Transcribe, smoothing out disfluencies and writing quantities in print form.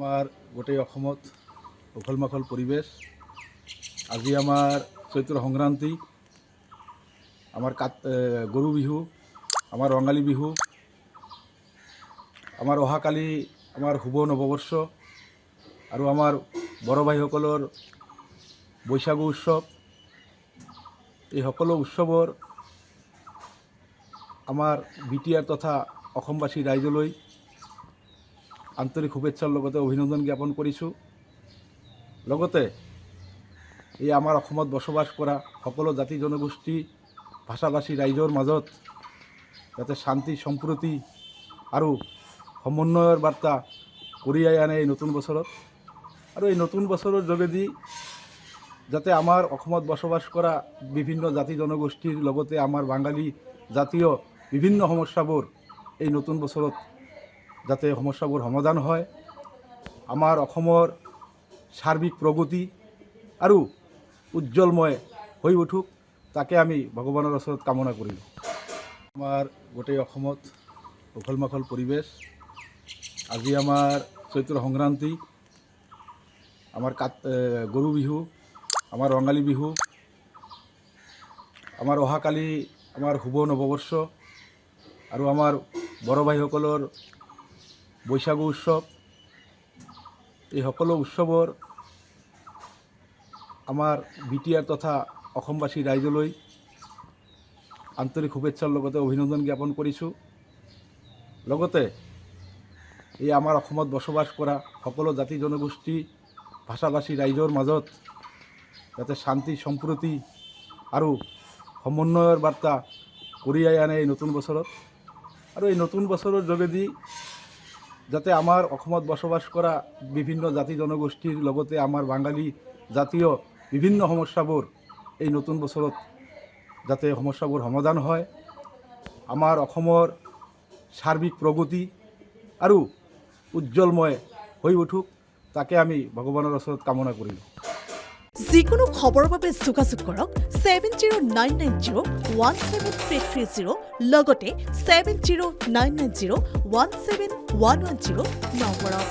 আমাৰ গোটেই অসমত উখল মাখল পৰিৱেশ। আজি আমাৰ চৈত্ৰ সংক্ৰান্তি, আমাৰ গৰু বিহু, আমাৰ ৰঙালী বিহু, আমাৰ অহাকালি আমাৰ শুভ নৱবৰ্ষ আৰু আমাৰ বড়ো ভাইসকলৰ বৈশাগু উৎসৱ। এই সকলো উৎসৱৰ আমাৰ বিটিআৰ তথা অসমবাসী ৰাইজলৈ আন্তৰিক শুভেচ্ছাৰ লগতে অভিনন্দন জ্ঞাপন কৰিছোঁ। লগতে এই আমাৰ অসমত বসবাস কৰা সকলো জাতি জনগোষ্ঠী ভাষাভাষী ৰাইজৰ মাজত যাতে শান্তি সম্প্ৰীতি আৰু সমন্বয়ৰ বাৰ্তা কঢ়িয়াই আনে এই নতুন বছৰত, আৰু এই নতুন বছৰৰ যোগেদি যাতে আমাৰ অসমত বসবাস কৰা বিভিন্ন জাতি জনগোষ্ঠীৰ লগতে আমাৰ বাঙালী জাতীয় বিভিন্ন সমস্যাবোৰ এই নতুন বছৰত যাতে সমস্যাবোৰ সমাধান হয়, আমাৰ অসমৰ সাৰ্বিক প্ৰগতি আৰু উজ্জ্বলময় হৈ উঠুক, তাকে আমি ভগৱানৰ ওচৰত কামনা কৰিলোঁ। আমাৰ গোটেই অসমত উখল মাখল পৰিৱেশ। আজি আমাৰ চৈত্ৰ সংক্ৰান্তি, আমাৰ গৰু বিহু, আমাৰ ৰঙালী বিহু, আমাৰ অহাকালি আমাৰ শুভ নৱবৰ্ষ আৰু আমাৰ বড়ো ভাইসকলৰ বৈশাগু উৎসৱ। এই সকলো উৎসৱৰ আমাৰ বিটিআৰ তথা অসমবাসী ৰাইজলৈ আন্তৰিক শুভেচ্ছাৰ লগতে অভিনন্দন জ্ঞাপন কৰিছোঁ। লগতে এই আমাৰ অসমত বসবাস কৰা সকলো জাতি জনগোষ্ঠী ভাষাভাষী ৰাইজৰ মাজত যাতে শান্তি সম্প্ৰীতি আৰু সমন্বয়ৰ বাৰ্তা কঢ়িয়াই আনে এই নতুন বছৰত, আৰু এই নতুন বছৰৰ যোগেদি যাতে আমাৰ অসমত বসবাস কৰা বিভিন্ন জাতি জনগোষ্ঠীৰ লগতে আমাৰ বাঙালী জাতীয় বিভিন্ন সমস্যাবোৰ এই নতুন বছৰত যাতে সমস্যাবোৰ সমাধান হয়, আমাৰ অসমৰ সাৰ্বিক প্ৰগতি আৰু উজ্জ্বলময় হৈ উঠুক, তাকে আমি ভগৱানৰ ওচৰত কামনা কৰিলোঁ। যিকোনো খবৰৰ বাবে যোগাযোগ কৰক 7099017330 লগতে 7099017110 নম্বৰত।